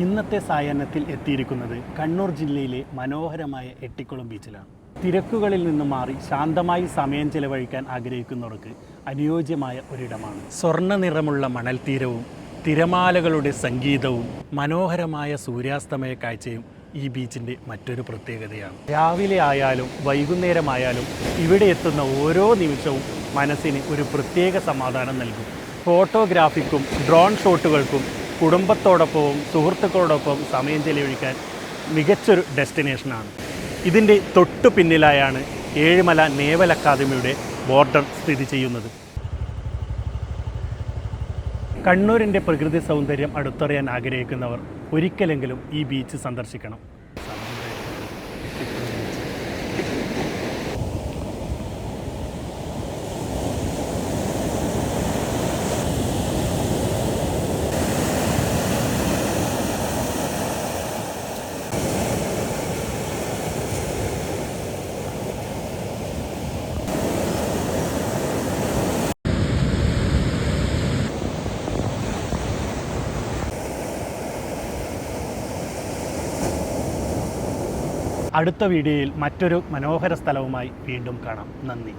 ഇന്നത്തെ സായാഹ്നത്തിൽ എത്തിയിരിക്കുന്നത് കണ്ണൂർ ജില്ലയിലെ മനോഹരമായ എട്ടിക്കുളം ബീച്ചിലാണ്. തിരക്കുകളിൽ നിന്ന് മാറി ശാന്തമായി സമയം ചെലവഴിക്കാൻ ആഗ്രഹിക്കുന്നവർക്ക് അനുയോജ്യമായ ഒരിടമാണ്. സ്വർണ്ണ നിറമുള്ള മണൽ തീരവും തിരമാലകളുടെ സംഗീതവും മനോഹരമായ സൂര്യാസ്തമയ കാഴ്ചയും ഈ ബീച്ചിൻ്റെ മറ്റൊരു പ്രത്യേകതയാണ്. രാവിലെ ആയാലും വൈകുന്നേരമായാലും ഇവിടെ എത്തുന്ന ഓരോ നിമിഷവും മനസ്സിന് ഒരു പ്രത്യേക സമാധാനം നൽകും. ഫോട്ടോഗ്രാഫിക്കും ഡ്രോൺ ഷോട്ടുകൾക്കും കുടുംബത്തോടൊപ്പവും സുഹൃത്തുക്കളോടൊപ്പം സമയം ചെലവഴിക്കാൻ മികച്ചൊരു ഡെസ്റ്റിനേഷനാണ്. ഇതിൻ്റെ തൊട്ടു പിന്നിലായാണ് ഏഴിമല നേവൽ അക്കാദമിയുടെ ബോർഡർ സ്ഥിതി ചെയ്യുന്നത്. കണ്ണൂരിൻ്റെ പ്രകൃതി സൗന്ദര്യം അടുത്തറിയാൻ ആഗ്രഹിക്കുന്നവർ ഒരിക്കലെങ്കിലും ഈ ബീച്ച് സന്ദർശിക്കണം. അടുത്ത വീഡിയോയിൽ മറ്റൊരു മനോഹര സ്ഥലവുമായി വീണ്ടും കാണാം. നന്ദി.